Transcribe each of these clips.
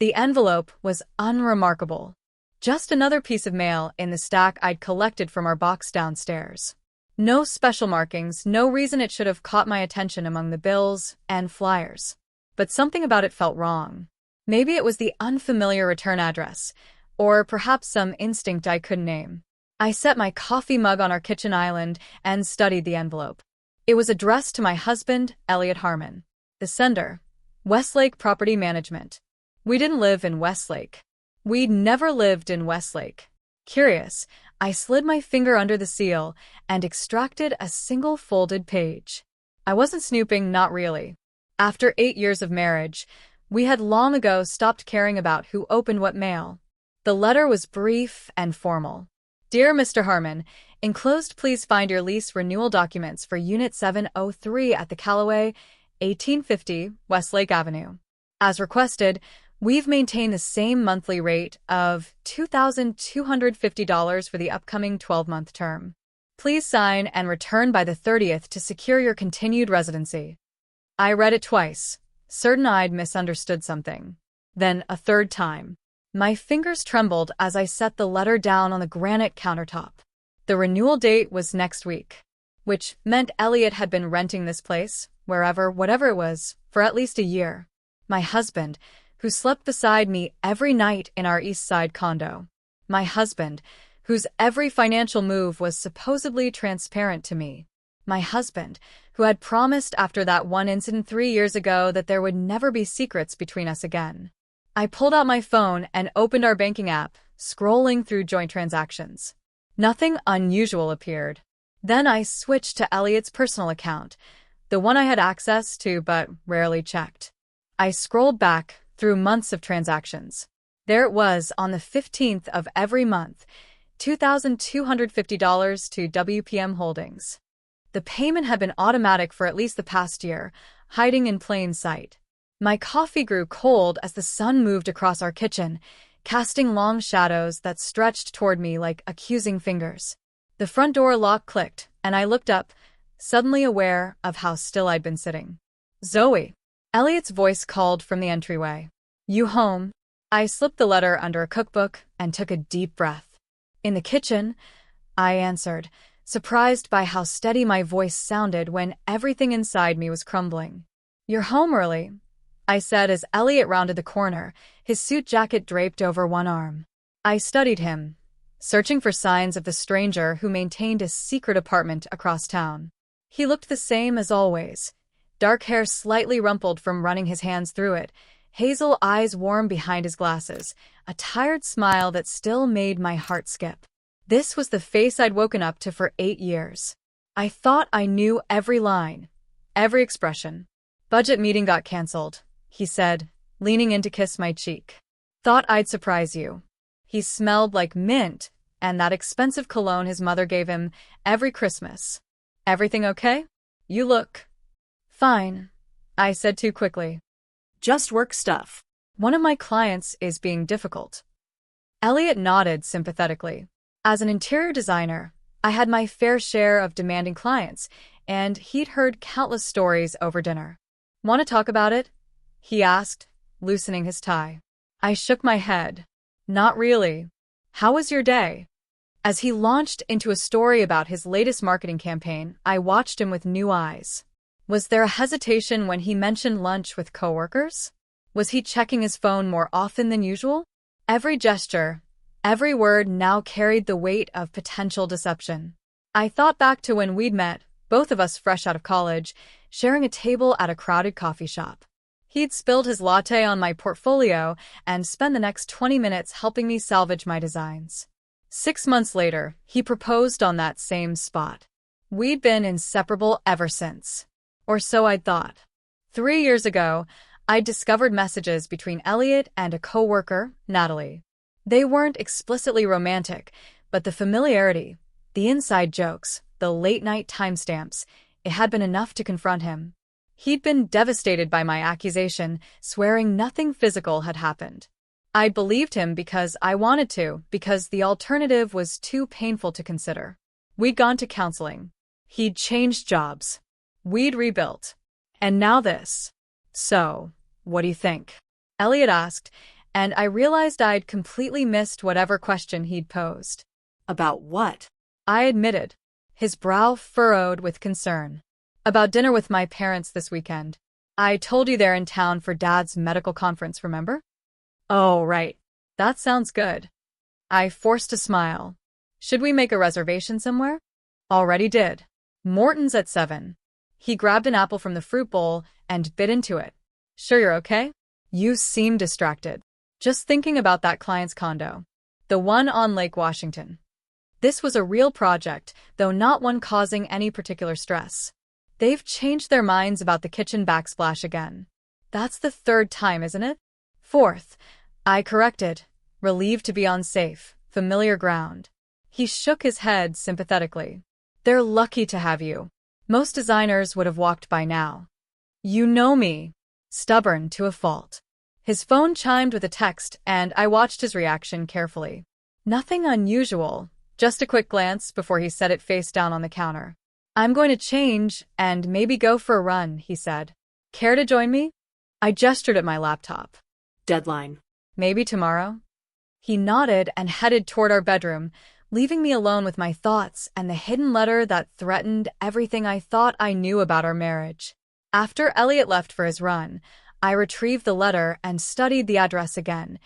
The envelope was unremarkable. Just another piece of mail in the stack I'd collected from our box downstairs. No special markings, no reason it should have caught my attention among the bills and flyers. But something about it felt wrong. Maybe it was the unfamiliar return address, or perhaps some instinct I couldn't name. I set my coffee mug on our kitchen island and studied the envelope. It was addressed to my husband, Elliot Harmon. The sender, Westlake Property Management. We didn't live in Westlake. We'd never lived in Westlake. Curious, I slid my finger under the seal and extracted a single folded page. I wasn't snooping, not really. After 8 years of marriage, we had long ago stopped caring about who opened what mail. The letter was brief and formal. Dear Mr. Harmon, enclosed please find your lease renewal documents for Unit 703 at the Callaway, 1850 Westlake Avenue. As requested, we've maintained the same monthly rate of $2,250 for the upcoming 12-month term. Please sign and return by the 30th to secure your continued residency. I read it twice, certain I'd misunderstood something. Then a third time. My fingers trembled as I set the letter down on the granite countertop. The renewal date was next week, which meant Elliot had been renting this place, wherever, whatever it was, for at least a year. My husband, who slept beside me every night in our East Side condo. My husband, whose every financial move was supposedly transparent to me. My husband, who had promised after that one incident 3 years ago that there would never be secrets between us again. I pulled out my phone and opened our banking app, scrolling through joint transactions. Nothing unusual appeared. Then I switched to Elliot's personal account, the one I had access to but rarely checked. I scrolled back through months of transactions. There it was on the 15th of every month, $2,250 to WPM Holdings. The payment had been automatic for at least the past year, hiding in plain sight. My coffee grew cold as the sun moved across our kitchen, casting long shadows that stretched toward me like accusing fingers. The front door lock clicked, and I looked up, suddenly aware of how still I'd been sitting. Zoe. Elliot's voice called from the entryway. You home? I slipped the letter under a cookbook and took a deep breath. In the kitchen, I answered, surprised by how steady my voice sounded when everything inside me was crumbling. You're home early, I said as Elliot rounded the corner, his suit jacket draped over one arm. I studied him, searching for signs of the stranger who maintained a secret apartment across town. He looked the same as always, dark hair slightly rumpled from running his hands through it, hazel eyes warm behind his glasses, a tired smile that still made my heart skip. This was the face I'd woken up to for 8 years. I thought I knew every line, every expression. Budget meeting got canceled, he said, leaning in to kiss my cheek. Thought I'd surprise you. He smelled like mint and that expensive cologne his mother gave him every Christmas. Everything okay? You look fine, I said too quickly. Just work stuff. One of my clients is being difficult. Elliot nodded sympathetically. As an interior designer, I had my fair share of demanding clients, and he'd heard countless stories over dinner. Want to talk about it? He asked, loosening his tie. I shook my head. Not really. How was your day? As he launched into a story about his latest marketing campaign, I watched him with new eyes. Was there a hesitation when he mentioned lunch with coworkers? Was he checking his phone more often than usual? Every gesture, every word now carried the weight of potential deception. I thought back to when we'd met, both of us fresh out of college, sharing a table at a crowded coffee shop. He'd spilled his latte on my portfolio and spent the next 20 minutes helping me salvage my designs. 6 months later, he proposed on that same spot. We'd been inseparable ever since. Or so I'd thought. 3 years ago, I'd discovered messages between Elliot and a coworker, Natalie. They weren't explicitly romantic, but the familiarity, the inside jokes, the late-night timestamps, it had been enough to confront him. He'd been devastated by my accusation, swearing nothing physical had happened. I believed him because I wanted to, because the alternative was too painful to consider. We'd gone to counseling. He'd changed jobs. We'd rebuilt. And now this. So, what do you think? Elliot asked, and I realized I'd completely missed whatever question he'd posed. About what? I admitted, his brow furrowed with concern. About dinner with my parents this weekend. I told you they're in town for Dad's medical conference, remember? Oh, right. That sounds good. I forced a smile. Should we make a reservation somewhere? Already did. Morton's at 7. He grabbed an apple from the fruit bowl and bit into it. Sure you're okay? You seem distracted. Just thinking about that client's condo. The one on Lake Washington. This was a real project, though not one causing any particular stress. They've changed their minds about the kitchen backsplash again. That's the 3rd time, isn't it? 4th. I corrected, relieved to be on safe, familiar ground. He shook his head sympathetically. They're lucky to have you. Most designers would have walked by now. You know me. Stubborn to a fault. His phone chimed with a text, and I watched his reaction carefully. Nothing unusual, just a quick glance before he set it face down on the counter. I'm going to change and maybe go for a run, he said. Care to join me? I gestured at my laptop. Deadline. Maybe tomorrow? He nodded and headed toward our bedroom, leaving me alone with my thoughts and the hidden letter that threatened everything I thought I knew about our marriage. After Elliot left for his run, I retrieved the letter and studied the address again.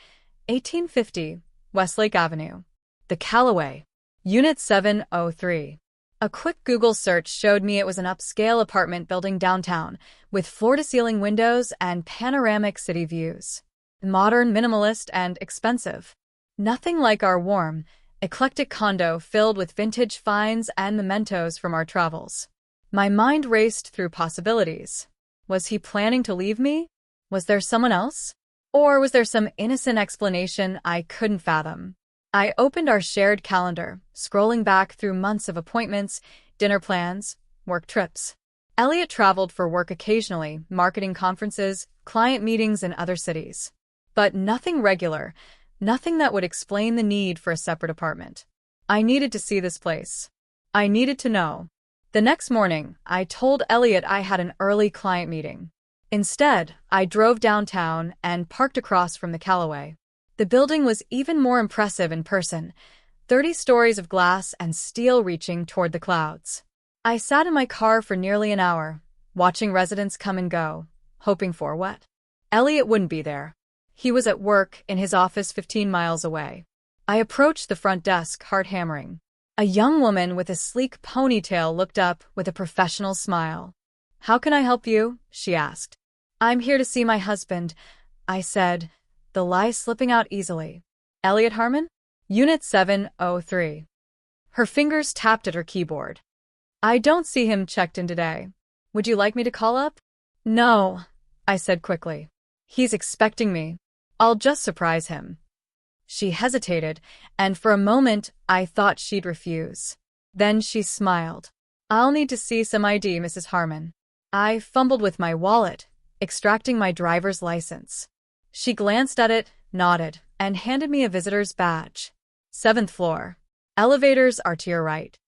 1850 Westlake Avenue. The Callaway. Unit 703. A quick Google search showed me it was an upscale apartment building downtown, with floor-to-ceiling windows and panoramic city views. Modern, minimalist, and expensive. Nothing like our warm, eclectic condo filled with vintage finds and mementos from our travels. My mind raced through possibilities. Was he planning to leave me? Was there someone else? Or was there some innocent explanation I couldn't fathom? I opened our shared calendar, scrolling back through months of appointments, dinner plans, work trips. Elliot traveled for work occasionally, marketing conferences, client meetings in other cities. But nothing regular, nothing that would explain the need for a separate apartment. I needed to see this place. I needed to know. The next morning, I told Elliot I had an early client meeting. Instead, I drove downtown and parked across from the Callaway. The building was even more impressive in person, 30 stories of glass and steel reaching toward the clouds. I sat in my car for nearly an hour, watching residents come and go, hoping for what? Elliot wouldn't be there. He was at work in his office 15 miles away. I approached the front desk, heart hammering. A young woman with a sleek ponytail looked up with a professional smile. How can I help you? She asked. I'm here to see my husband, I said, the lie slipping out easily. Elliot Harmon? Unit 703. Her fingers tapped at her keyboard. I don't see him checked in today. Would you like me to call up? No, I said quickly. He's expecting me. I'll just surprise him. She hesitated, and for a moment I thought she'd refuse. Then she smiled. I'll need to see some ID, Mrs. Harmon. I fumbled with my wallet, extracting my driver's license. She glanced at it, nodded, and handed me a visitor's badge. 7th floor. Elevators are to your right.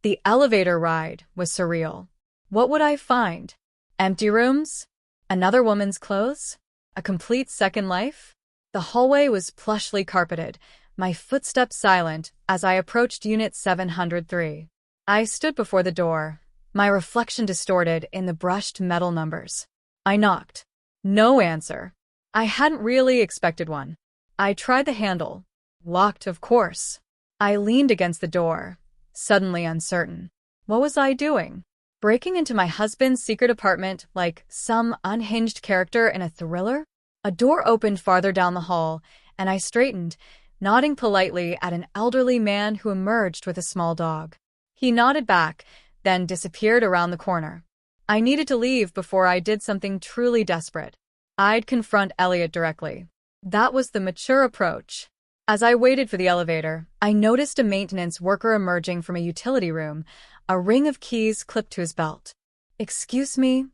The elevator ride was surreal. What would I find? Empty rooms? Another woman's clothes? A complete second life? The hallway was plushly carpeted, my footsteps silent as I approached Unit 703. I stood before the door, my reflection distorted in the brushed metal numbers. I knocked. No answer. I hadn't really expected one. I tried the handle. Locked, of course. I leaned against the door, suddenly uncertain. What was I doing? Breaking into my husband's secret apartment like some unhinged character in a thriller? A door opened farther down the hall, and I straightened, nodding politely at an elderly man who emerged with a small dog. He nodded back, then disappeared around the corner. I needed to leave before I did something truly desperate. I'd confront Elliot directly. That was the mature approach. As I waited for the elevator, I noticed a maintenance worker emerging from a utility room, a ring of keys clipped to his belt. Excuse me,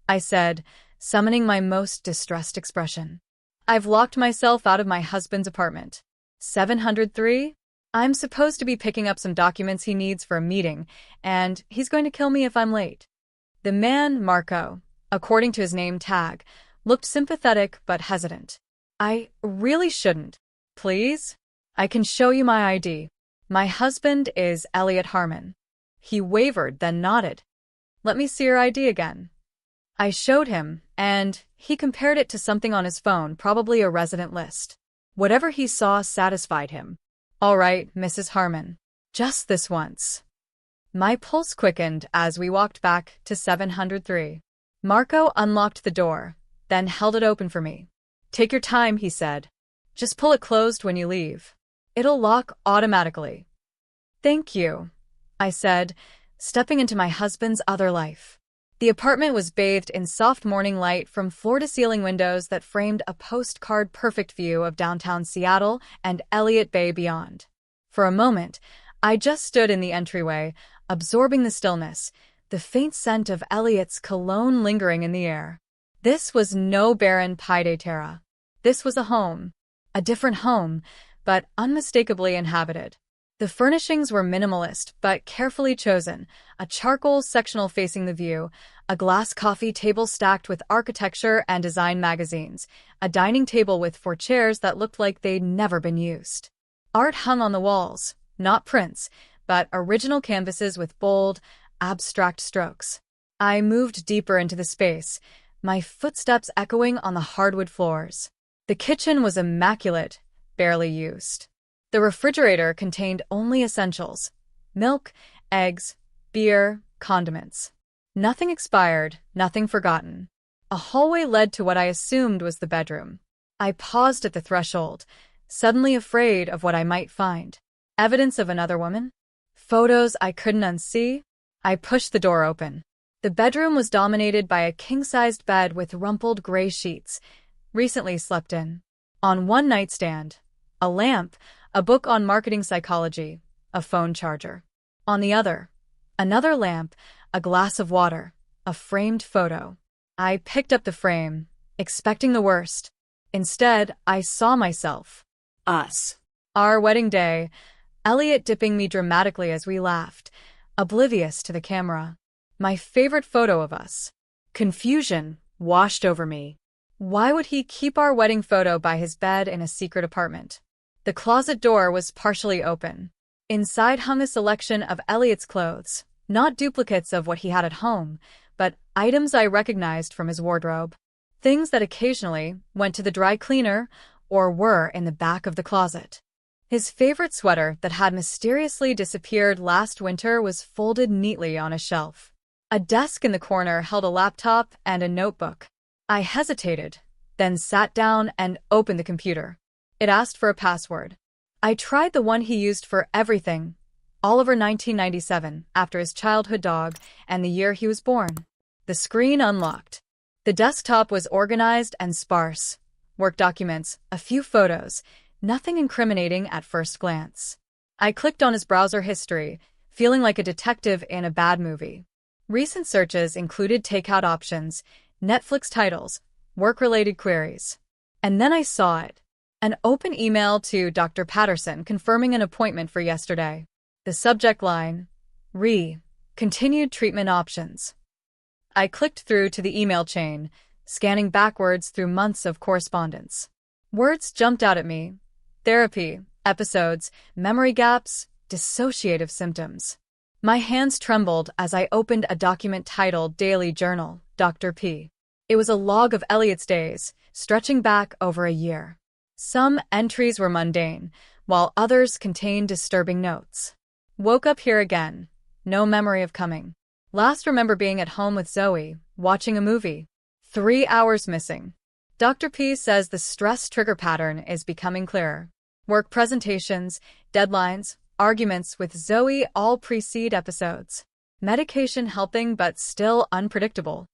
I said, summoning my most distressed expression. I've locked myself out of my husband's apartment. 703? I'm supposed to be picking up some documents he needs for a meeting, and he's going to kill me if I'm late. The man, Marco, according to his name tag, looked sympathetic but hesitant. I really shouldn't. Please? I can show you my ID. My husband is Elliot Harmon. He wavered, then nodded. Let me see your ID again. I showed him, and he compared it to something on his phone, probably a resident list. Whatever he saw satisfied him. All right, Mrs. Harmon. Just this once. My pulse quickened as we walked back to 703. Marco unlocked the door, then held it open for me. Take your time, he said. Just pull it closed when you leave. It'll lock automatically. Thank you, I said, stepping into my husband's other life. The apartment was bathed in soft morning light from floor-to-ceiling windows that framed a postcard-perfect view of downtown Seattle and Elliott Bay beyond. For a moment, I just stood in the entryway, absorbing the stillness, the faint scent of Elliot's cologne lingering in the air. This was no barren pied-a-terre. This was a home. A different home, but unmistakably inhabited. The furnishings were minimalist but carefully chosen, a charcoal sectional facing the view, a glass coffee table stacked with architecture and design magazines, a dining table with 4 chairs that looked like they'd never been used. Art hung on the walls, not prints, but original canvases with bold, abstract strokes. I moved deeper into the space, my footsteps echoing on the hardwood floors. The kitchen was immaculate, barely used. The refrigerator contained only essentials: milk, eggs, beer, condiments. Nothing expired, nothing forgotten. A hallway led to what I assumed was the bedroom. I paused at the threshold, suddenly afraid of what I might find. Evidence of another woman? Photos I couldn't unsee? I pushed the door open. The bedroom was dominated by a king-sized bed with rumpled gray sheets, recently slept in. On one nightstand, a lamp, a book on marketing psychology, a phone charger. On the other, another lamp, a glass of water, a framed photo. I picked up the frame, expecting the worst. Instead, I saw myself. Us. Our wedding day, Elliot dipping me dramatically as we laughed, oblivious to the camera. My favorite photo of us. Confusion washed over me. Why would he keep our wedding photo by his bed in a secret apartment? The closet door was partially open. Inside hung a selection of Elliot's clothes, not duplicates of what he had at home, but items I recognized from his wardrobe. Things that occasionally went to the dry cleaner or were in the back of the closet. His favorite sweater that had mysteriously disappeared last winter was folded neatly on a shelf. A desk in the corner held a laptop and a notebook. I hesitated, then sat down and opened the computer. It asked for a password. I tried the one he used for everything, Oliver 1997, after his childhood dog, and the year he was born. The screen unlocked. The desktop was organized and sparse. Work documents, a few photos, nothing incriminating at first glance. I clicked on his browser history, feeling like a detective in a bad movie. Recent searches included takeout options, Netflix titles, work-related queries. And then I saw it. An open email to Dr. Patterson confirming an appointment for yesterday. The subject line, continued treatment options. I clicked through to the email chain, scanning backwards through months of correspondence. Words jumped out at me. Therapy, episodes, memory gaps, dissociative symptoms. My hands trembled as I opened a document titled Daily Journal, Dr. P. It was a log of Elliot's days, stretching back over a year. Some entries were mundane, while others contained disturbing notes. Woke up here again. No memory of coming. Last remember being at home with Zoe, watching a movie. 3 hours missing. Dr. P says the stress trigger pattern is becoming clearer. Work presentations, deadlines, arguments with Zoe all precede episodes. Medication helping but still unpredictable.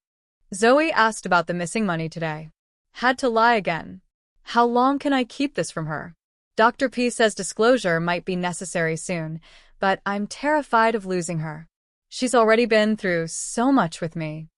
Zoe asked about the missing money today. Had to lie again. How long can I keep this from her? Dr. P says disclosure might be necessary soon, but I'm terrified of losing her. She's already been through so much with me.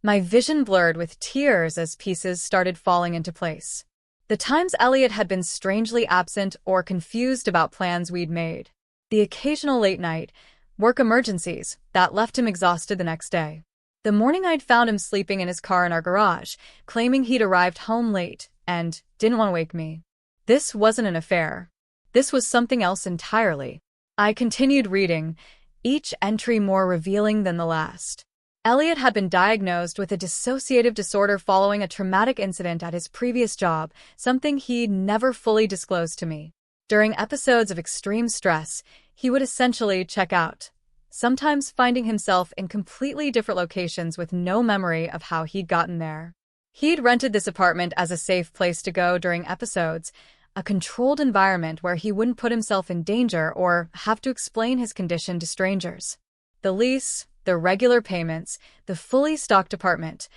My vision blurred with tears as pieces started falling into place. The times Elliot had been strangely absent or confused about plans we'd made. The occasional late night, work emergencies that left him exhausted the next day. The morning I'd found him sleeping in his car in our garage, claiming he'd arrived home late, and didn't want to wake me. This wasn't an affair. This was something else entirely. I continued reading, each entry more revealing than the last. Elliot had been diagnosed with a dissociative disorder following a traumatic incident at his previous job, something he'd never fully disclosed to me. During episodes of extreme stress, he would essentially check out, sometimes finding himself in completely different locations with no memory of how he'd gotten there. He'd rented this apartment as a safe place to go during episodes, a controlled environment where he wouldn't put himself in danger or have to explain his condition to strangers. The lease, the regular payments, the fully stocked apartment,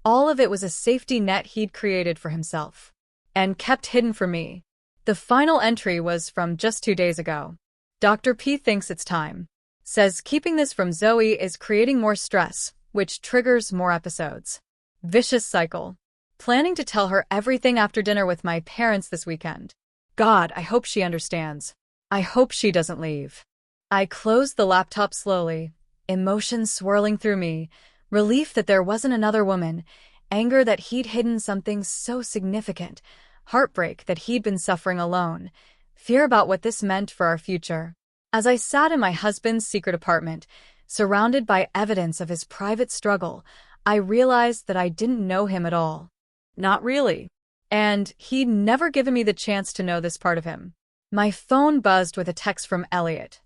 all of it was a safety net he'd created for himself and kept hidden from me. The final entry was from just 2 days ago. Dr. P thinks it's time. Says keeping this from Zoe is creating more stress, which triggers more episodes. Vicious cycle. Planning to tell her everything after dinner with my parents this weekend. God, I hope she understands. I hope she doesn't leave. I closed the laptop slowly, emotions swirling through me, relief that there wasn't another woman, anger that he'd hidden something so significant, heartbreak that he'd been suffering alone, fear about what this meant for our future. As I sat in my husband's secret apartment, surrounded by evidence of his private struggle, I realized that I didn't know him at all. Not really. And he'd never given me the chance to know this part of him. My phone buzzed with a text from Elliot.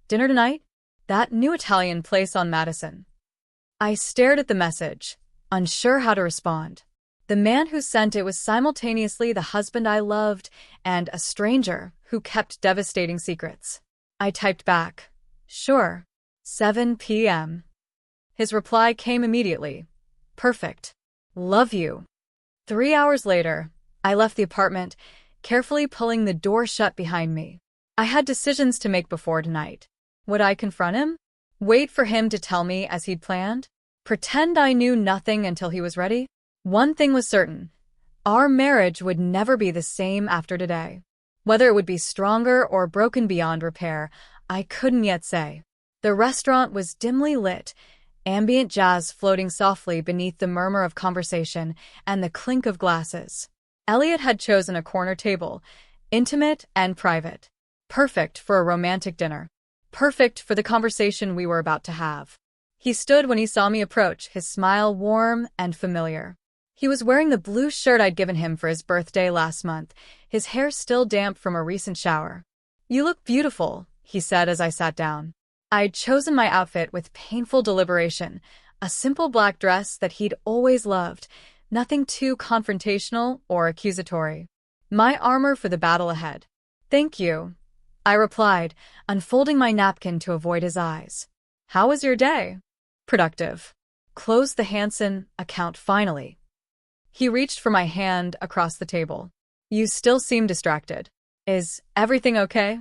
Dinner tonight? That new Italian place on Madison. I stared at the message, unsure how to respond. The man who sent it was simultaneously the husband I loved and a stranger who kept devastating secrets. I typed back, sure, 7 p.m. His reply came immediately. Perfect. Love you. 3 hours later, I left the apartment, carefully pulling the door shut behind me. I had decisions to make before tonight. Would I confront him? Wait for him to tell me as he'd planned? Pretend I knew nothing until he was ready? One thing was certain. Our marriage would never be the same after today. Whether it would be stronger or broken beyond repair, I couldn't yet say. The restaurant was dimly lit, ambient jazz floating softly beneath the murmur of conversation and the clink of glasses. Elliot had chosen a corner table, intimate and private. Perfect for a romantic dinner. Perfect for the conversation we were about to have. He stood when he saw me approach, his smile warm and familiar. He was wearing the blue shirt I'd given him for his birthday last month, his hair still damp from a recent shower. You look beautiful, he said as I sat down. I'd chosen my outfit with painful deliberation, a simple black dress that he'd always loved, nothing too confrontational or accusatory. My armor for the battle ahead. Thank you, I replied, unfolding my napkin to avoid his eyes. How was your day? Productive. Closed the Hansen account finally. He reached for my hand across the table. You still seem distracted. Is everything okay?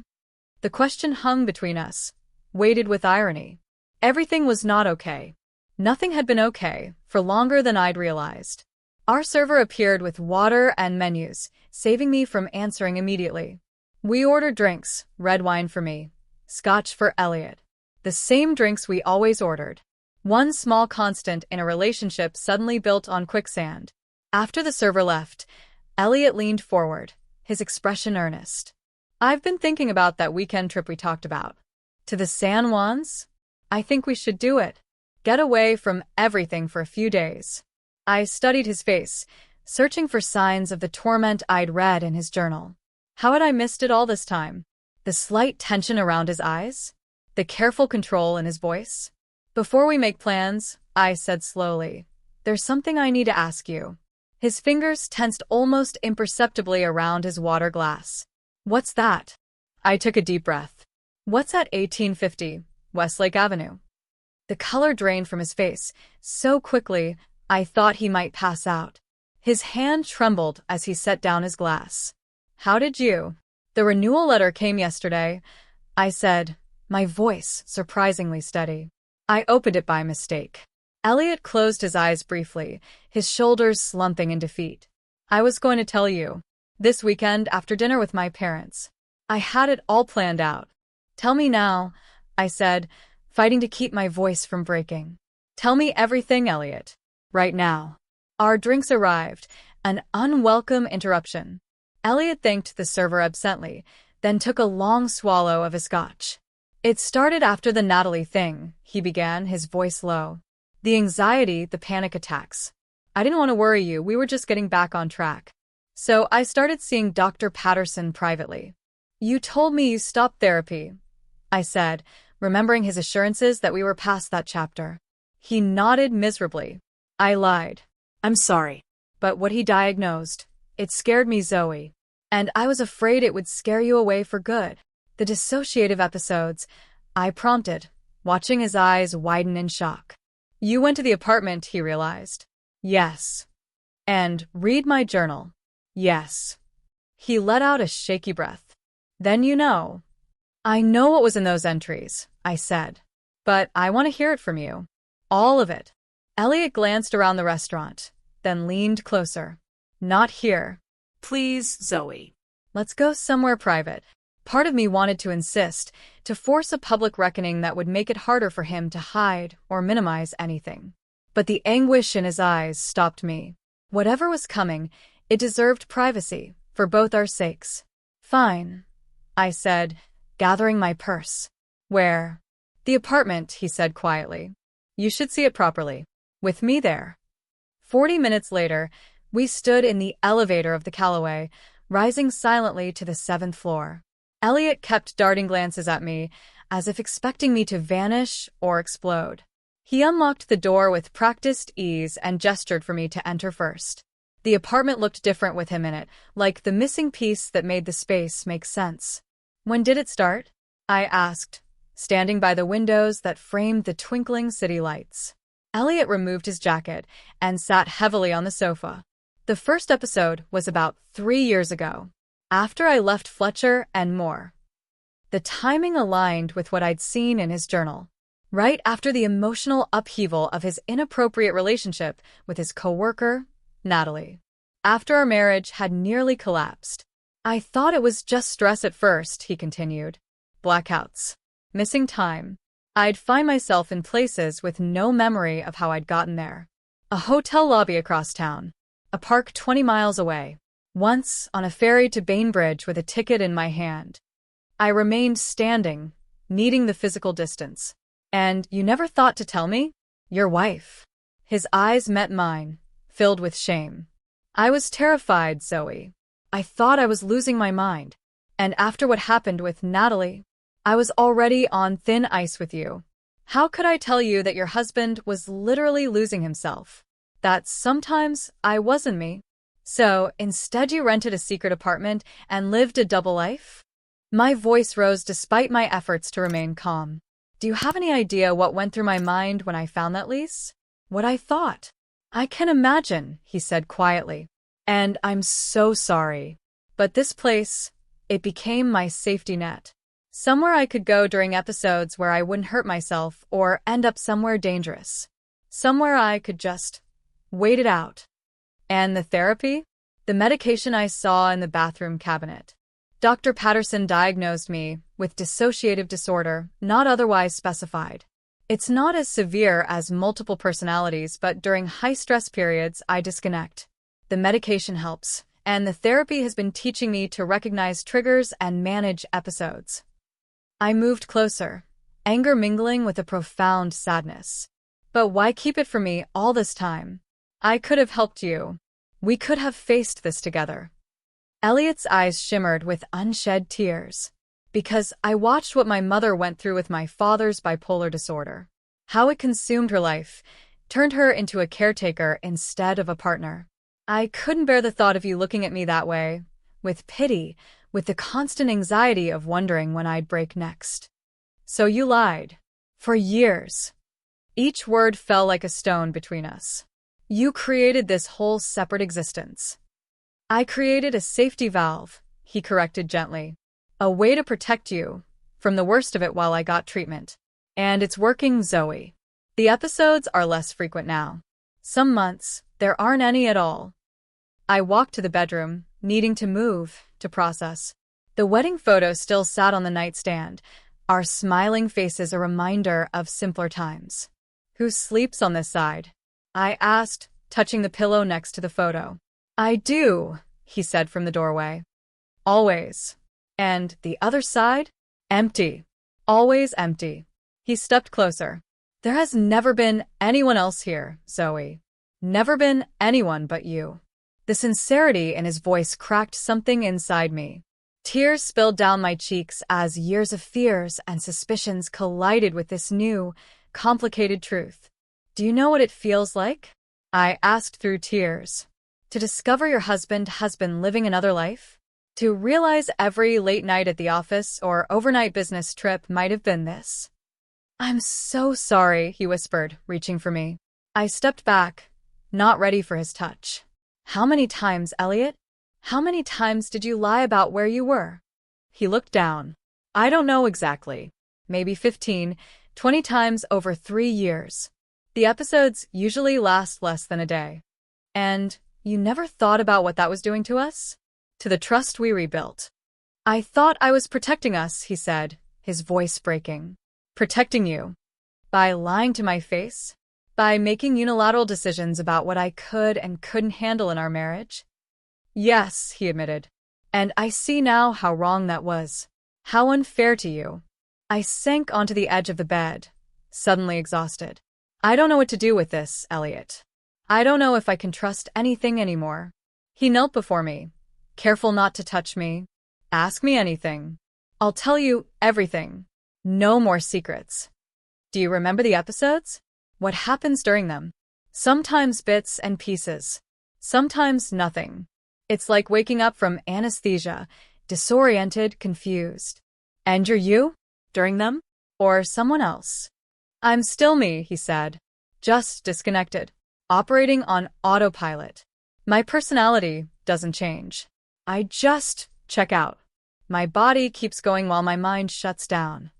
The question hung between us, weighted with irony. Everything was not okay. Nothing had been okay for longer than I'd realized. Our server appeared with water and menus, saving me from answering immediately. We ordered drinks, red wine for me, scotch for Elliot. The same drinks we always ordered. One small constant in a relationship suddenly built on quicksand. After the server left, Elliot leaned forward, his expression earnest. I've been thinking about that weekend trip we talked about. To the San Juans? I think we should do it. Get away from everything for a few days. I studied his face, searching for signs of the torment I'd read in his journal. How had I missed it all this time? The slight tension around his eyes? The careful control in his voice? Before we make plans, I said slowly, there's something I need to ask you. His fingers tensed almost imperceptibly around his water glass. What's that? I took a deep breath. What's at 1850 Westlake Avenue? The color drained from his face so quickly I thought he might pass out. His hand trembled as he set down his glass. How did you? The renewal letter came yesterday, I said, my voice surprisingly steady. I opened it by mistake. Elliot closed his eyes briefly, his shoulders slumping in defeat. I was going to tell you. This weekend after dinner with my parents. I had it all planned out. Tell me now, I said, fighting to keep my voice from breaking. Tell me everything, Elliot. Right now. Our drinks arrived, An unwelcome interruption. Elliot thanked the server absently, then took a long swallow of his scotch. It started after the Natalie thing, he began, his voice low. The anxiety, the panic attacks. I didn't want to worry you, we were just getting back on track. So I started seeing Dr. Patterson privately. You told me you stopped therapy, I said, remembering his assurances that we were past that chapter. He nodded miserably. I lied. I'm sorry. But what he diagnosed, it scared me, Zoe. And I was afraid it would scare you away for good. The dissociative episodes, I prompted, watching his eyes widen in shock. You went to the apartment, he realized. Yes. And read my journal. Yes. He let out a shaky breath. Then you know. I know what was in those entries, I said. But I want to hear it from you. All of it. Elliot glanced around the restaurant, then leaned closer. Not here. Please, Zoe. Let's go somewhere private. Part of me wanted to insist, to force a public reckoning that would make it harder for him to hide or minimize anything. But the anguish in his eyes stopped me. Whatever was coming, it deserved privacy, for both our sakes. Fine, I said, gathering my purse. Where? The apartment, he said quietly. You should see it properly. With me there. 40 minutes later, we stood in the elevator of the Callaway, rising silently to the 7th floor. Elliot kept darting glances at me, as if expecting me to vanish or explode. He unlocked the door with practiced ease and gestured for me to enter first. The apartment looked different with him in it, like the missing piece that made the space make sense. When did it start? I asked, standing by the windows that framed the twinkling city lights. Elliot removed his jacket and sat heavily on the sofa. The first episode was about 3 years ago, after I left Fletcher and more. The timing aligned with what I'd seen in his journal, right after the emotional upheaval of his inappropriate relationship with his coworker, Natalie. After our marriage had nearly collapsed. I thought it was just stress at first, he continued. Blackouts. Missing time. I'd find myself in places with no memory of how I'd gotten there. A hotel lobby across town. A park 20 miles away. Once, on a ferry to Bainbridge with a ticket in my hand. I remained standing, needing the physical distance. And you never thought to tell me? Your wife. His eyes met mine, filled with shame. I was terrified, Zoe. I thought I was losing my mind. And after what happened with Natalie, I was already on thin ice with you. How could I tell you that your husband was literally losing himself? That sometimes I wasn't me. So, instead you rented a secret apartment and lived a double life? My voice rose despite my efforts to remain calm. Do you have any idea what went through my mind when I found that lease? What I thought? I can imagine, he said quietly. And I'm so sorry. But this place, it became my safety net. Somewhere I could go during episodes where I wouldn't hurt myself or end up somewhere dangerous. Somewhere I could just wait it out. And the therapy? The medication I saw in the bathroom cabinet. Dr. Patterson diagnosed me with dissociative disorder, not otherwise specified. It's not as severe as multiple personalities, but during high-stress periods, I disconnect. The medication helps, and the therapy has been teaching me to recognize triggers and manage episodes. I moved closer, anger mingling with a profound sadness. But why keep it from me all this time? I could have helped you. We could have faced this together. Elliot's eyes shimmered with unshed tears. Because I watched what my mother went through with my father's bipolar disorder. How it consumed her life, turned her into a caretaker instead of a partner. I couldn't bear the thought of you looking at me that way, with pity, with the constant anxiety of wondering when I'd break next. So you lied. For years. Each word fell like a stone between us. You created this whole separate existence. I created a safety valve, he corrected gently. A way to protect you from the worst of it while I got treatment. And it's working, Zoe. The episodes are less frequent now. Some months, there aren't any at all. I walked to the bedroom, needing to move, to process. The wedding photo still sat on the nightstand, our smiling faces a reminder of simpler times. Who sleeps on this side? I asked, touching the pillow next to the photo. I do, he said from the doorway. Always. And the other side? Empty. Always empty. He stepped closer. There has never been anyone else here, Zoe. Never been anyone but you. The sincerity in his voice cracked something inside me. Tears spilled down my cheeks as years of fears and suspicions collided with this new, complicated truth. Do you know what it feels like? I asked through tears. To discover your husband has been living another life? To realize every late night at the office or overnight business trip might have been this. I'm so sorry, he whispered, reaching for me. I stepped back, not ready for his touch. How many times, Elliot? How many times did you lie about where you were? He looked down. I don't know exactly. Maybe 15, 20 times over 3 years. The episodes usually last less than a day. And you never thought about what that was doing to us? To the trust we rebuilt. I thought I was protecting us, he said, his voice breaking. Protecting you. By lying to my face? By making unilateral decisions about what I could and couldn't handle in our marriage? Yes, he admitted. And I see now how wrong that was. How unfair to you. I sank onto the edge of the bed, suddenly exhausted. I don't know what to do with this, Elliot. I don't know if I can trust anything anymore. He knelt before me, careful not to touch me. Ask me anything. I'll tell you everything. No more secrets. Do you remember the episodes? What happens during them? Sometimes bits and pieces. Sometimes nothing. It's like waking up from anesthesia, disoriented, confused. And you're you? During them? Or someone else? I'm still me, he said. Just disconnected. Operating on autopilot. My personality doesn't change. I just check out. My body keeps going while my mind shuts down.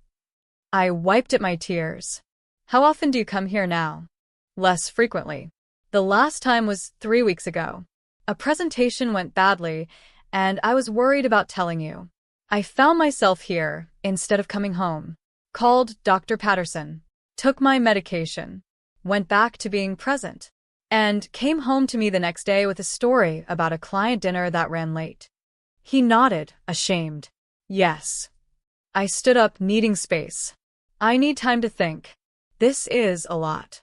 I wiped at my tears. How often do you come here now? Less frequently. The last time was 3 weeks ago. A presentation went badly, and I was worried about telling you. I found myself here instead of coming home. Called Dr. Patterson. Took my medication. Went back to being present. And came home to me the next day with a story about a client dinner that ran late. He nodded, ashamed. Yes. I stood up, needing space. I need time to think. This is a lot.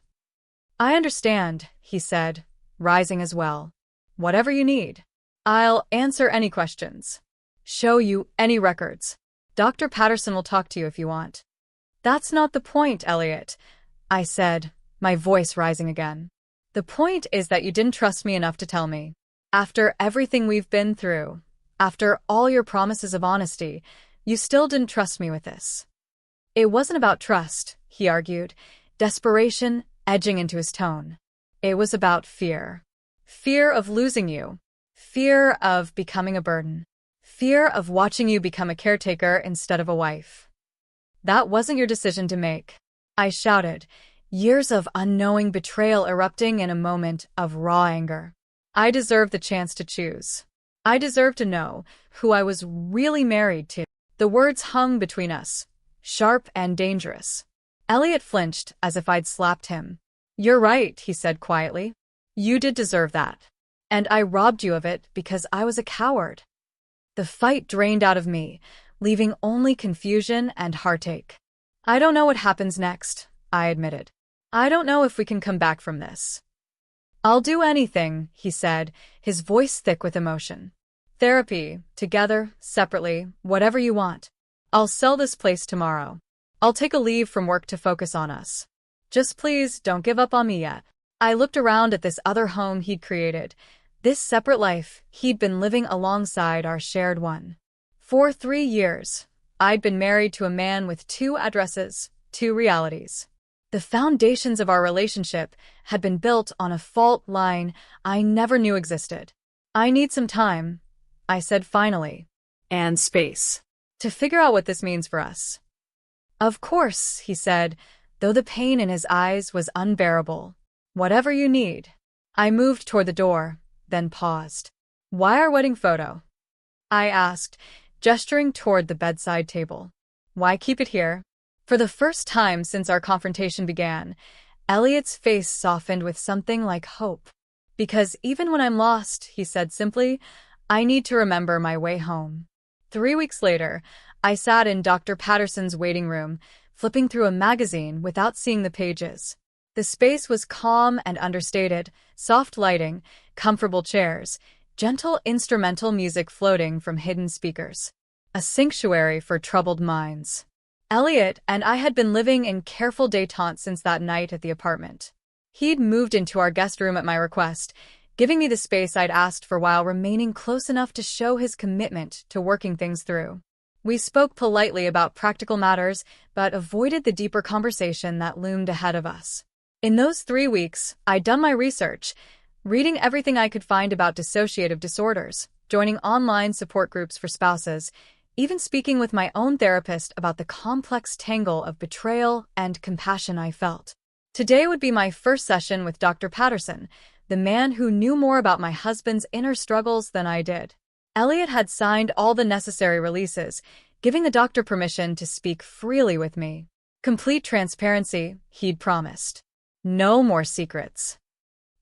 I understand, he said, rising as well. Whatever you need. I'll answer any questions. Show you any records. Dr. Patterson will talk to you if you want. That's not the point, Elliot, I said, my voice rising again. The point is that you didn't trust me enough to tell me. After everything we've been through, after all your promises of honesty, you still didn't trust me with this. It wasn't about trust, he argued, desperation edging into his tone. It was about fear. Fear of losing you. Fear of becoming a burden. Fear of watching you become a caretaker instead of a wife. That wasn't your decision to make. I shouted, years of unknowing betrayal erupting in a moment of raw anger. I deserved the chance to choose. I deserved to know who I was really married to. The words hung between us, sharp and dangerous. Elliot flinched as if I'd slapped him. You're right, he said quietly. You did deserve that. And I robbed you of it because I was a coward. The fight drained out of me, leaving only confusion and heartache. I don't know what happens next, I admitted. I don't know if we can come back from this. I'll do anything, he said, his voice thick with emotion. Therapy, together, separately, whatever you want. I'll sell this place tomorrow. I'll take a leave from work to focus on us. Just please don't give up on me yet. I looked around at this other home he'd created, this separate life he'd been living alongside our shared one. For 3 years, I'd been married to a man with 2 addresses, 2 realities. The foundations of our relationship had been built on a fault line I never knew existed. I need some time, I said finally. And space. To figure out what this means for us. Of course, he said, though the pain in his eyes was unbearable. Whatever you need. I moved toward the door, then paused. Why our wedding photo? I asked, gesturing toward the bedside table. Why keep it here? For the first time since our confrontation began, Elliot's face softened with something like hope. Because even when I'm lost, he said simply, I need to remember my way home. 3 weeks later, I sat in Dr. Patterson's waiting room, flipping through a magazine without seeing the pages. The space was calm and understated, soft lighting, comfortable chairs, gentle instrumental music floating from hidden speakers. A sanctuary for troubled minds. Elliot and I had been living in careful détente since that night at the apartment. He'd moved into our guest room at my request, giving me the space I'd asked for while remaining close enough to show his commitment to working things through. We spoke politely about practical matters, but avoided the deeper conversation that loomed ahead of us. In those 3 weeks, I'd done my research, reading everything I could find about dissociative disorders, joining online support groups for spouses, even speaking with my own therapist about the complex tangle of betrayal and compassion I felt. Today would be my first session with Dr. Patterson, the man who knew more about my husband's inner struggles than I did. Elliot had signed all the necessary releases, giving the doctor permission to speak freely with me. Complete transparency, he'd promised. No more secrets.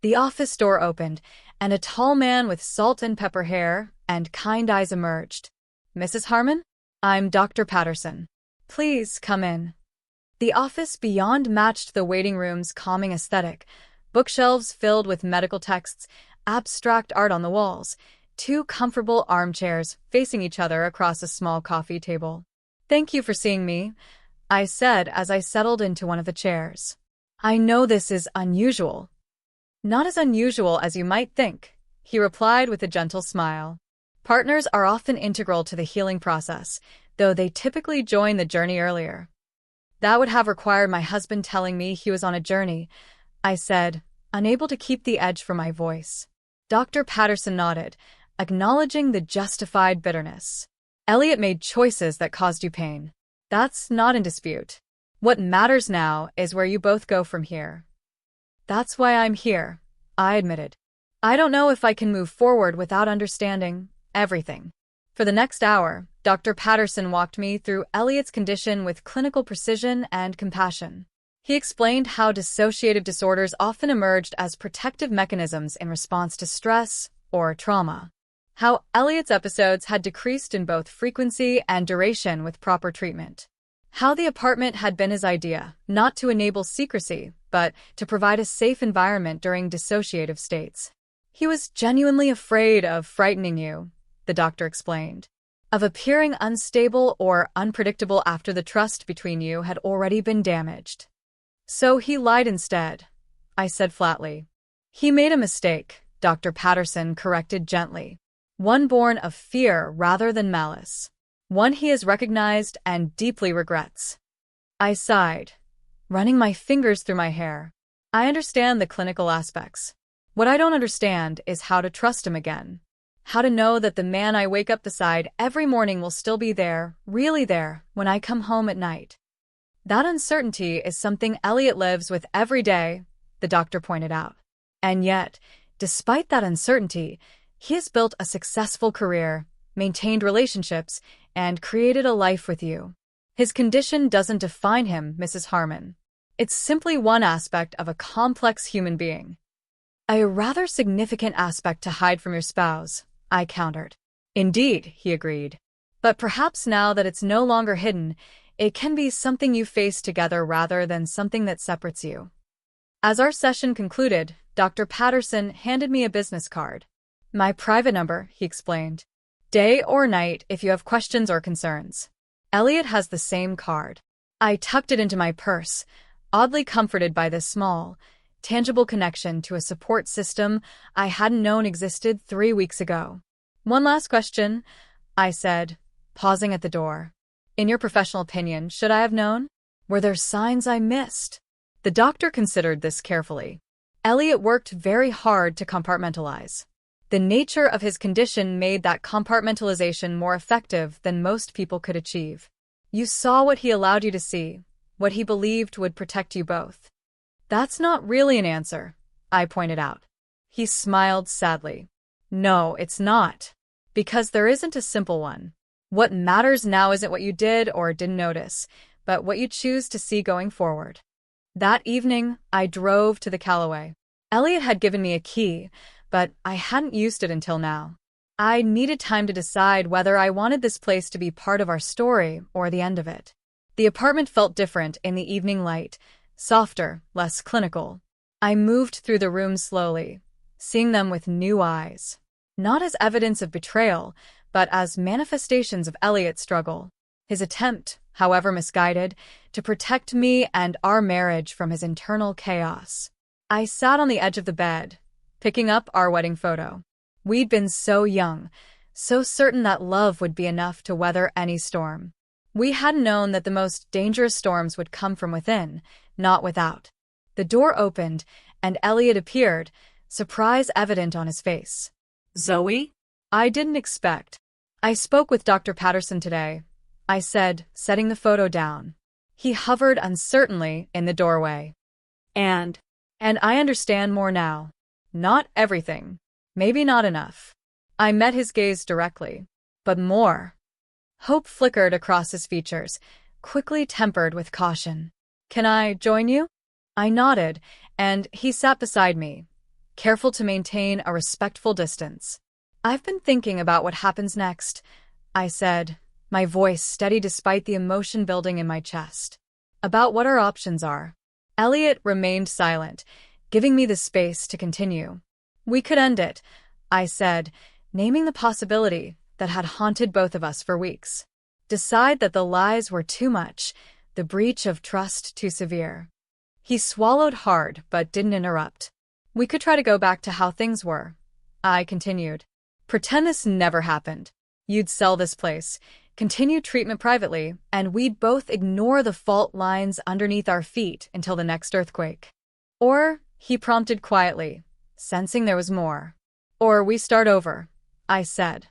The office door opened, and a tall man with salt and pepper hair and kind eyes emerged. Mrs. Harmon? I'm Dr. Patterson. Please come in. The office beyond matched the waiting room's calming aesthetic, bookshelves filled with medical texts, abstract art on the walls, 2 comfortable armchairs facing each other across a small coffee table. Thank you for seeing me, I said as I settled into one of the chairs. I know this is unusual. Not as unusual as you might think, he replied with a gentle smile. Partners are often integral to the healing process, though they typically join the journey earlier. That would have required my husband telling me he was on a journey, I said, unable to keep the edge from my voice. Dr. Patterson nodded, acknowledging the justified bitterness. Elliot made choices that caused you pain. That's not in dispute. What matters now is where you both go from here. That's why I'm here, I admitted. I don't know if I can move forward without understanding everything. For the next hour, Dr. Patterson walked me through Elliot's condition with clinical precision and compassion. He explained how dissociative disorders often emerged as protective mechanisms in response to stress or trauma. How Elliot's episodes had decreased in both frequency and duration with proper treatment. How the apartment had been his idea, not to enable secrecy, but to provide a safe environment during dissociative states. He was genuinely afraid of frightening you, the doctor explained, of appearing unstable or unpredictable after the trust between you had already been damaged. So he lied instead, I said flatly. He made a mistake, Dr. Patterson corrected gently. One born of fear rather than malice. One he has recognized and deeply regrets. I sighed, running my fingers through my hair. I understand the clinical aspects. What I don't understand is how to trust him again. How to know that the man I wake up beside every morning will still be there, really there, when I come home at night. That uncertainty is something Elliot lives with every day, the doctor pointed out. And yet, despite that uncertainty, he has built a successful career, maintained relationships, and created a life with you. His condition doesn't define him, Mrs. Harmon. It's simply one aspect of a complex human being. A rather significant aspect to hide from your spouse, I countered. Indeed, he agreed. But perhaps now that it's no longer hidden, it can be something you face together rather than something that separates you. As our session concluded, Dr. Patterson handed me a business card. My private number, he explained. Day or night if you have questions or concerns. Elliot has the same card. I tucked it into my purse, oddly comforted by this small, tangible connection to a support system I hadn't known existed 3 weeks ago. One last question, I said, pausing at the door. In your professional opinion, should I have known? Were there signs I missed? The doctor considered this carefully. Elliot worked very hard to compartmentalize. The nature of his condition made that compartmentalization more effective than most people could achieve. You saw what he allowed you to see, what he believed would protect you both. That's not really an answer, I pointed out. He smiled sadly. No, it's not. Because there isn't a simple one. What matters now isn't what you did or didn't notice, but what you choose to see going forward. That evening, I drove to the Callaway. Elliot had given me a key, but I hadn't used it until now. I needed time to decide whether I wanted this place to be part of our story or the end of it. The apartment felt different in the evening light, softer, less clinical. I moved through the rooms slowly, seeing them with new eyes. Not as evidence of betrayal, but as manifestations of Elliot's struggle. His attempt, however misguided, to protect me and our marriage from his internal chaos. I sat on the edge of the bed, picking up our wedding photo. We'd been so young, so certain that love would be enough to weather any storm. We hadn't known that the most dangerous storms would come from within, not without. The door opened, and Elliot appeared, surprise evident on his face. Zoe? I didn't expect. I spoke with Dr. Patterson today, I said, setting the photo down. He hovered uncertainly in the doorway. And I understand more now. Not everything. Maybe not enough. I met his gaze directly. But more. Hope flickered across his features, quickly tempered with caution. Can I join you? I nodded, and he sat beside me, careful to maintain a respectful distance. I've been thinking about what happens next, I said, my voice steady despite the emotion building in my chest. About what our options are. Elliot remained silent, giving me the space to continue. We could end it, I said, naming the possibility that had haunted both of us for weeks. Decide that the lies were too much, the breach of trust too severe. He swallowed hard but didn't interrupt. We could try to go back to how things were, I continued. Pretend this never happened. You'd sell this place, continue treatment privately, and we'd both ignore the fault lines underneath our feet until the next earthquake. Or, he prompted quietly, sensing there was more. Or we start over, I said.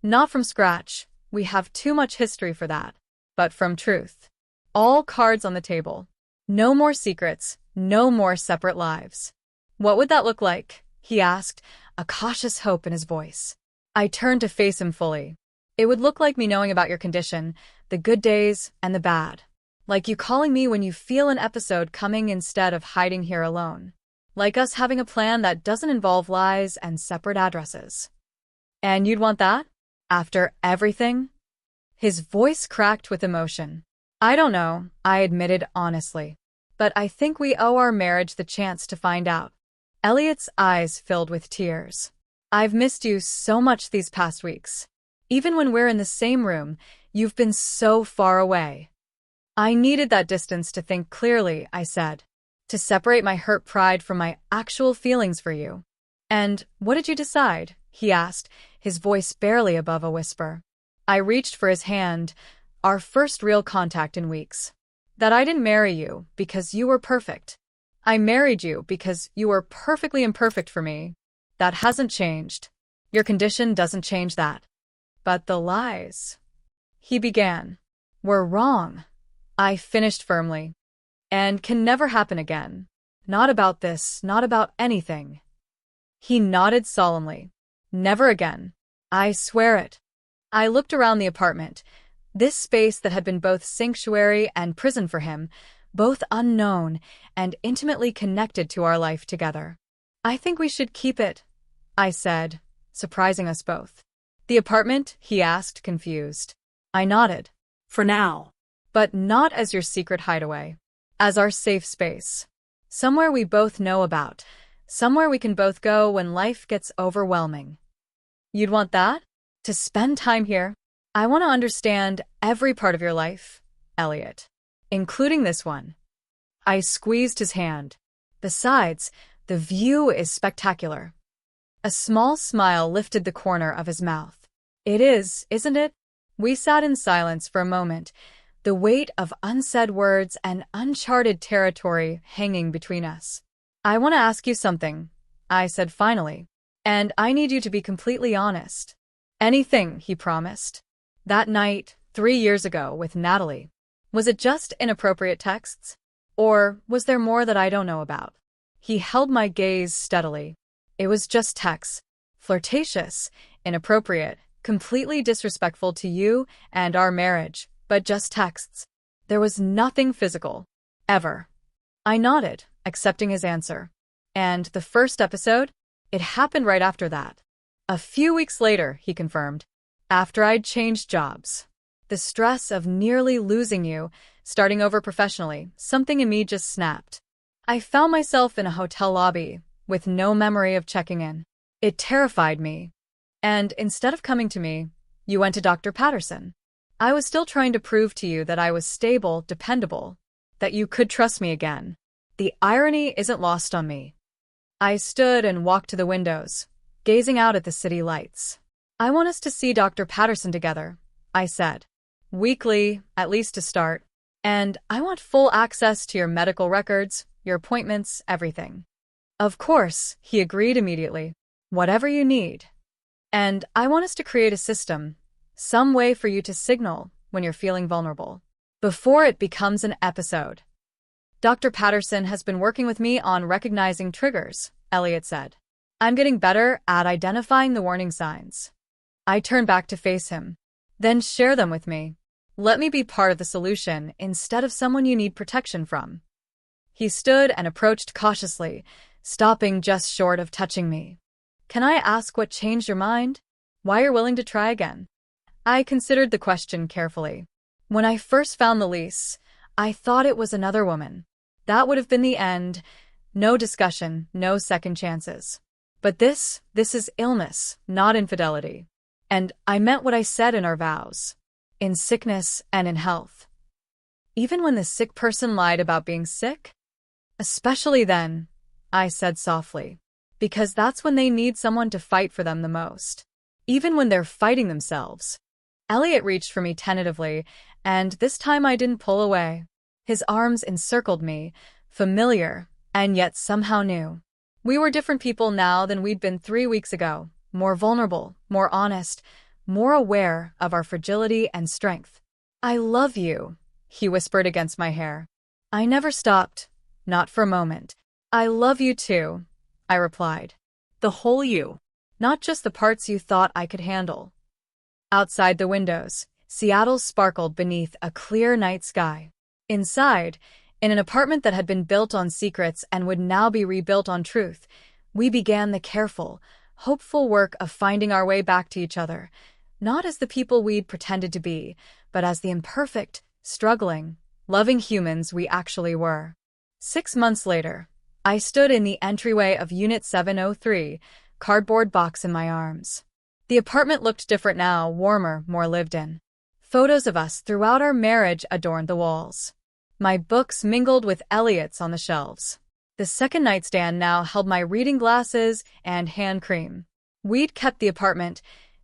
Not from scratch, we have too much history for that, but from truth. All cards on the table. No more secrets, no more separate lives. What would that look like? He asked, a cautious hope in his voice. I turned to face him fully. It would look like me knowing about your condition, the good days and the bad. Like you calling me when you feel an episode coming instead of hiding here alone. Like us having a plan that doesn't involve lies and separate addresses. And you'd want that? After everything? His voice cracked with emotion. I don't know, I admitted honestly. But I think we owe our marriage the chance to find out. Elliot's eyes filled with tears. I've missed you so much these past weeks. Even when we're in the same room, you've been so far away. I needed that distance to think clearly, I said. To separate my hurt pride from my actual feelings for you. And what did you decide? He asked, his voice barely above a whisper. I reached for his hand, our first real contact in weeks. That I didn't marry you because you were perfect. I married you because you were perfectly imperfect for me. That hasn't changed. Your condition doesn't change that. But the lies, he began, were wrong. I finished firmly. And can never happen again. Not about this, not about anything. He nodded solemnly. Never again. I swear it. I looked around the apartment, this space that had been both sanctuary and prison for him, both unknown and intimately connected to our life together. I think we should keep it, I said, surprising us both. The apartment? He asked, confused. I nodded. For now. But not as your secret hideaway. As our safe space. Somewhere we both know about. Somewhere we can both go when life gets overwhelming. You'd want that? To spend time here? I want to understand every part of your life, Elliot. Including this one. I squeezed his hand. Besides, the view is spectacular. A small smile lifted the corner of his mouth. It is, isn't it? We sat in silence for a moment, the weight of unsaid words and uncharted territory hanging between us. I want to ask you something, I said finally. And I need you to be completely honest. Anything, he promised. That night, 3 years ago, with Natalie. Was it just inappropriate texts? Or was there more that I don't know about? He held my gaze steadily. It was just texts. Flirtatious, inappropriate, completely disrespectful to you and our marriage, but just texts. There was nothing physical. Ever. I nodded, accepting his answer. And the first episode? It happened right after that. A few weeks later, he confirmed, after I'd changed jobs. The stress of nearly losing you, starting over professionally, something in me just snapped. I found myself in a hotel lobby, with no memory of checking in. It terrified me. And instead of coming to me, you went to Dr. Patterson. I was still trying to prove to you that I was stable, dependable, that you could trust me again. The irony isn't lost on me. I stood and walked to the windows, gazing out at the city lights. I want us to see Dr. Patterson together, I said. Weekly, at least to start. And I want full access to your medical records, your appointments, everything. Of course, he agreed immediately. Whatever you need. And I want us to create a system, some way for you to signal when you're feeling vulnerable, before it becomes an episode. Dr. Patterson has been working with me on recognizing triggers, Elliot said. I'm getting better at identifying the warning signs. I turned back to face him. Then share them with me. Let me be part of the solution instead of someone you need protection from. He stood and approached cautiously, stopping just short of touching me. Can I ask what changed your mind? Why you're willing to try again? I considered the question carefully. When I first found the lease, I thought it was another woman. That would have been the end. No discussion, no second chances. But this is illness, not infidelity. And I meant what I said in our vows. In sickness and in health. Even when the sick person lied about being sick? Especially then, I said softly. Because that's when they need someone to fight for them the most. Even when they're fighting themselves. Elliot reached for me tentatively, and this time I didn't pull away. His arms encircled me, familiar, and yet somehow new. We were different people now than we'd been 3 weeks ago, more vulnerable, more honest, more aware of our fragility and strength. I love you, he whispered against my hair. I never stopped, not for a moment. I love you too, I replied. The whole you. Not just the parts you thought I could handle. Outside the windows, Seattle sparkled beneath a clear night sky. Inside, in an apartment that had been built on secrets and would now be rebuilt on truth, we began the careful, hopeful work of finding our way back to each other, not as the people we'd pretended to be, but as the imperfect, struggling, loving humans we actually were. 6 months later, I stood in the entryway of Unit 703, cardboard box in my arms. The apartment looked different now, warmer, more lived in. Photos of us throughout our marriage adorned the walls. My books mingled with Elliot's on the shelves. The second nightstand now held my reading glasses and hand cream. We'd kept the apartment,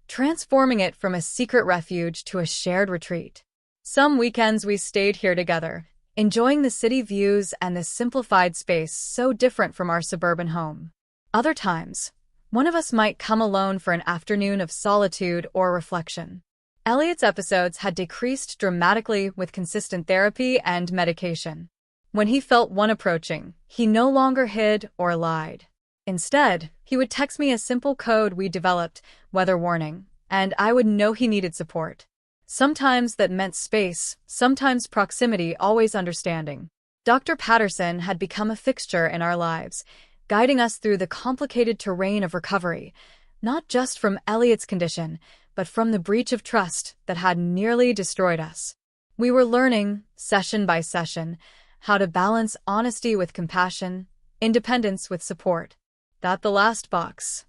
transforming it from a secret refuge to a shared retreat. Some weekends we stayed here together, enjoying the city views and the simplified space so different from our suburban home. Other times, one of us might come alone for an afternoon of solitude or reflection. Elliot's episodes had decreased dramatically with consistent therapy and medication. When he felt one approaching, he no longer hid or lied. Instead, he would text me a simple code we developed, weather warning, and I would know he needed support. Sometimes that meant space, sometimes proximity, always understanding. Dr. Patterson had become a fixture in our lives, guiding us through the complicated terrain of recovery, not just from Elliot's condition, but from the breach of trust that had nearly destroyed us. We were learning, session by session, how to balance honesty with compassion, independence with support. That the last box?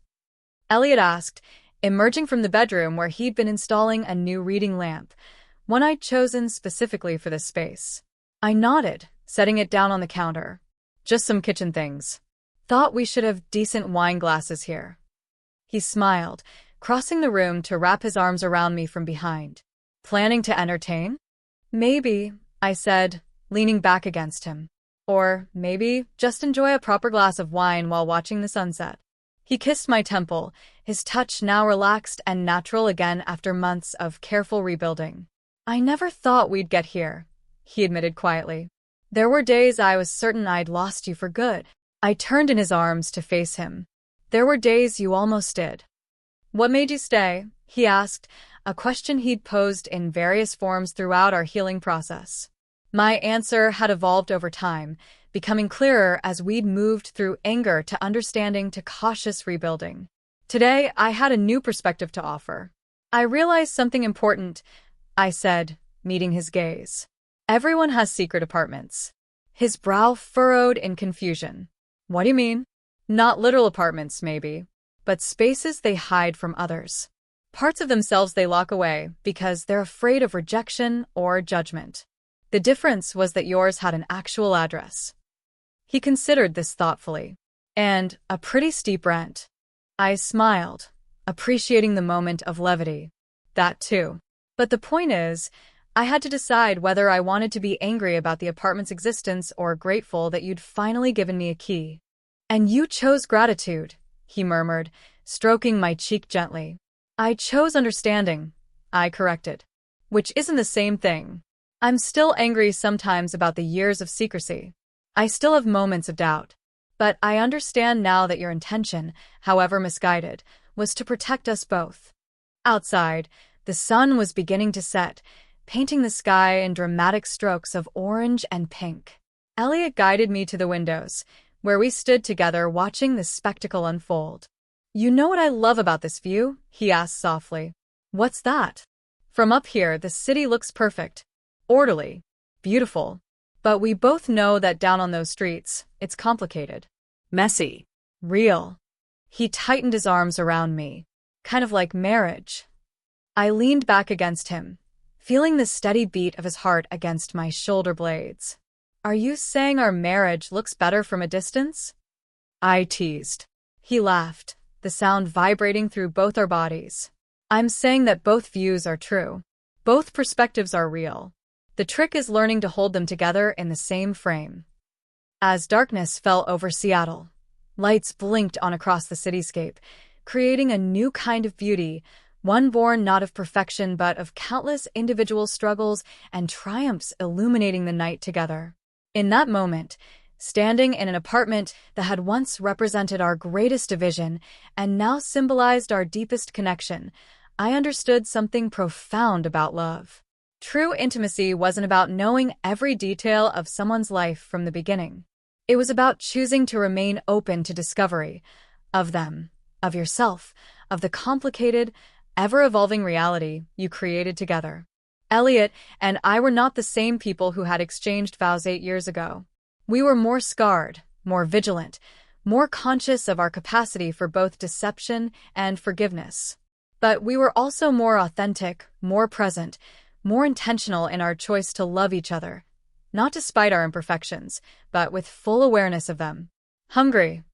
Elliot asked, emerging from the bedroom where he'd been installing a new reading lamp, one I'd chosen specifically for this space. I nodded, setting it down on the counter. Just some kitchen things. Thought we should have decent wine glasses here. He smiled, crossing the room to wrap his arms around me from behind. Planning to entertain? Maybe, I said, leaning back against him. Or, maybe, just enjoy a proper glass of wine while watching the sunset. He kissed my temple, his touch now relaxed and natural again after months of careful rebuilding. I never thought we'd get here, he admitted quietly. There were days I was certain I'd lost you for good. I turned in his arms to face him. There were days you almost did. What made you stay? He asked, a question he'd posed in various forms throughout our healing process. My answer had evolved over time, becoming clearer as we'd moved through anger to understanding to cautious rebuilding. Today, I had a new perspective to offer. I realized something important, I said, meeting his gaze. Everyone has secret apartments. His brow furrowed in confusion. What do you mean? Not literal apartments, maybe, but spaces they hide from others. Parts of themselves they lock away because they're afraid of rejection or judgment. The difference was that yours had an actual address. He considered this thoughtfully. And a pretty steep rent. I smiled, appreciating the moment of levity. That too. But the point is, I had to decide whether I wanted to be angry about the apartment's existence or grateful that you'd finally given me a key. And you chose gratitude, he murmured, stroking my cheek gently. I chose understanding, I corrected. Which isn't the same thing. I'm still angry sometimes about the years of secrecy. I still have moments of doubt. But I understand now that your intention, however misguided, was to protect us both. Outside, the sun was beginning to set, painting the sky in dramatic strokes of orange and pink. Elliot guided me to the windows, where we stood together watching the spectacle unfold. You know what I love about this view? He asked softly. What's that? From up here, the city looks perfect. Orderly. Beautiful. But we both know that down on those streets, it's complicated. Messy. Real. He tightened his arms around me. Kind of like marriage. I leaned back against him, feeling the steady beat of his heart against my shoulder blades. Are you saying our marriage looks better from a distance? I teased. He laughed, the sound vibrating through both our bodies. I'm saying that both views are true. Both perspectives are real. The trick is learning to hold them together in the same frame. As darkness fell over Seattle, lights blinked on across the cityscape, creating a new kind of beauty, one born not of perfection but of countless individual struggles and triumphs illuminating the night together. In that moment, standing in an apartment that had once represented our greatest division and now symbolized our deepest connection, I understood something profound about love. True intimacy wasn't about knowing every detail of someone's life from the beginning. It was about choosing to remain open to discovery of them, of yourself, of the complicated, ever-evolving reality you created together. Elliot and I were not the same people who had exchanged vows 8 years ago. We were more scarred, more vigilant, more conscious of our capacity for both deception and forgiveness. But we were also more authentic, more present, more intentional in our choice to love each other, not despite our imperfections, but with full awareness of them. Hungry?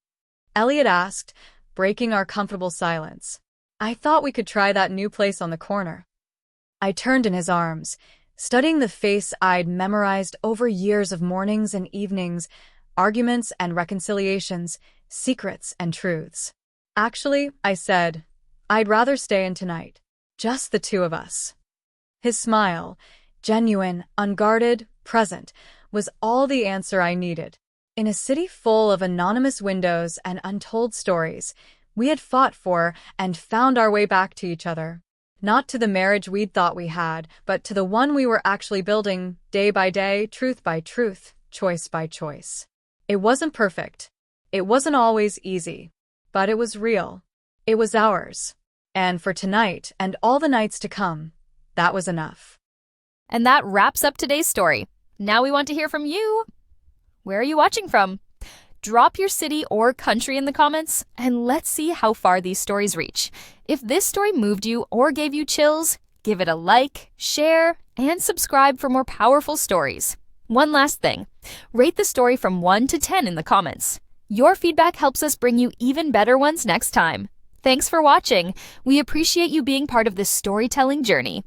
Elliot asked, breaking our comfortable silence. I thought we could try that new place on the corner. I turned in his arms, studying the face I'd memorized over years of mornings and evenings, arguments and reconciliations, secrets and truths. Actually, I said, I'd rather stay in tonight. Just the two of us. His smile, genuine, unguarded, present, was all the answer I needed. In a city full of anonymous windows and untold stories, we had fought for and found our way back to each other. Not to the marriage we'd thought we had, but to the one we were actually building, day by day, truth by truth, choice by choice. It wasn't perfect. It wasn't always easy. But it was real. It was ours. And for tonight and all the nights to come, that was enough. And that wraps up today's story. Now we want to hear from you. Where are you watching from? Drop your city or country in the comments, and let's see how far these stories reach. If this story moved you or gave you chills, give it a like, share, and subscribe for more powerful stories. One last thing, rate the story from 1 to 10 in the comments. Your feedback helps us bring you even better ones next time. Thanks for watching. We appreciate you being part of this storytelling journey.